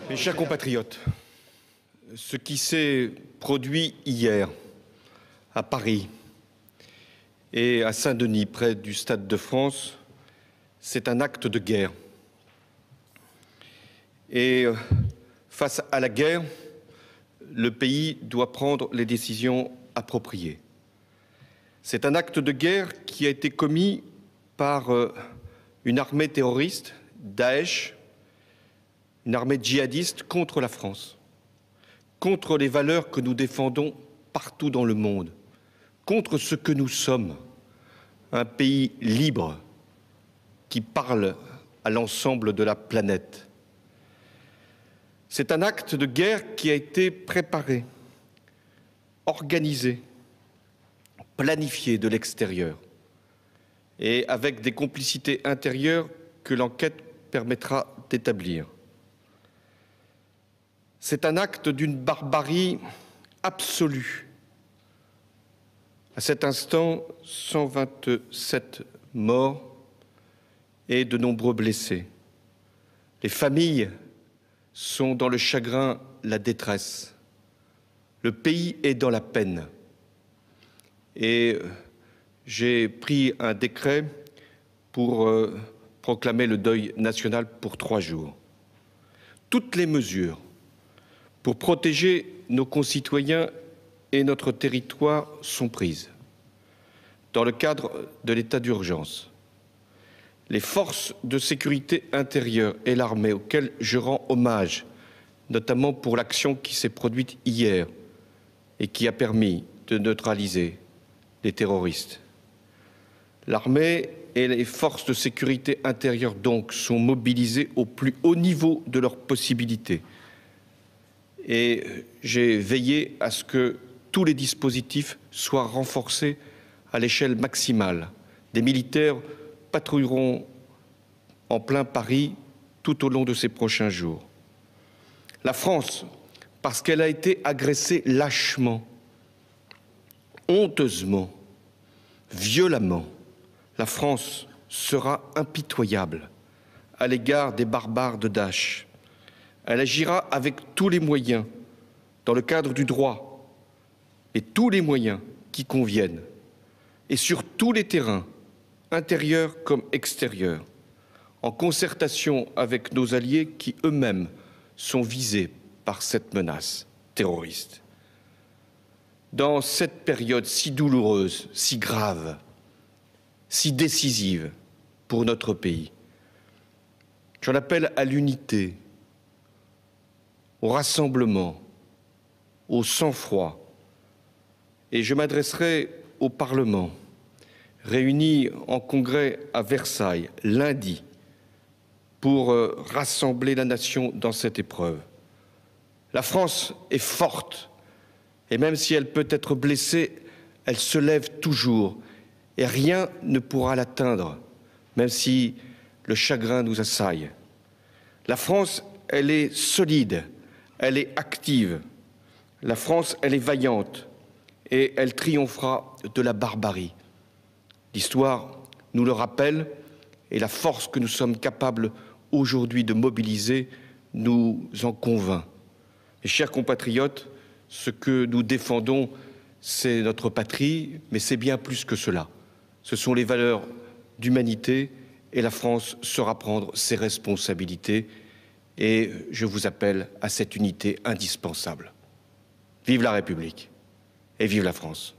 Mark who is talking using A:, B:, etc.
A: Mes chers compatriotes, ce qui s'est produit hier à Paris et à Saint-Denis, près du Stade de France, c'est un acte de guerre. Et face à la guerre, le pays doit prendre les décisions appropriées. C'est un acte de guerre qui a été commis par une armée terroriste, Daesh, une armée djihadiste contre la France, contre les valeurs que nous défendons partout dans le monde, contre ce que nous sommes, un pays libre qui parle à l'ensemble de la planète. C'est un acte de guerre qui a été préparé, organisé, planifié de l'extérieur et avec des complicités intérieures que l'enquête permettra d'établir. C'est un acte d'une barbarie absolue. À cet instant, 127 morts et de nombreux blessés. Les familles sont dans le chagrin, la détresse. Le pays est dans la peine. Et j'ai pris un décret pour proclamer le deuil national pour 3 jours. Toutes les mesures pour protéger nos concitoyens et notre territoire sont prises. Dans le cadre de l'état d'urgence, les forces de sécurité intérieure et l'armée, auxquelles je rends hommage, notamment pour l'action qui s'est produite hier et qui a permis de neutraliser les terroristes. L'armée et les forces de sécurité intérieure, donc, sont mobilisées au plus haut niveau de leurs possibilités. Et j'ai veillé à ce que tous les dispositifs soient renforcés à l'échelle maximale. Des militaires patrouilleront en plein Paris tout au long de ces prochains jours. La France, parce qu'elle a été agressée lâchement, honteusement, violemment, la France sera impitoyable à l'égard des barbares de Daesh. Elle agira avec tous les moyens, dans le cadre du droit, et tous les moyens qui conviennent, et sur tous les terrains, intérieurs comme extérieurs, en concertation avec nos alliés qui eux-mêmes sont visés par cette menace terroriste. Dans cette période si douloureuse, si grave, si décisive pour notre pays, j'en appelle à l'unité, au rassemblement, au sang-froid, et je m'adresserai au Parlement, réuni en congrès à Versailles lundi, pour rassembler la nation dans cette épreuve. La France est forte, et même si elle peut être blessée, elle se lève toujours, et rien ne pourra l'atteindre, même si le chagrin nous assaille. La France, elle est solide, elle est active. La France, elle est vaillante, et elle triomphera de la barbarie. L'histoire nous le rappelle, et la force que nous sommes capables aujourd'hui de mobiliser nous en convainc. Mes chers compatriotes, ce que nous défendons, c'est notre patrie, mais c'est bien plus que cela. Ce sont les valeurs d'humanité, et la France saura prendre ses responsabilités, et je vous appelle à cette unité indispensable. Vive la République et vive la France.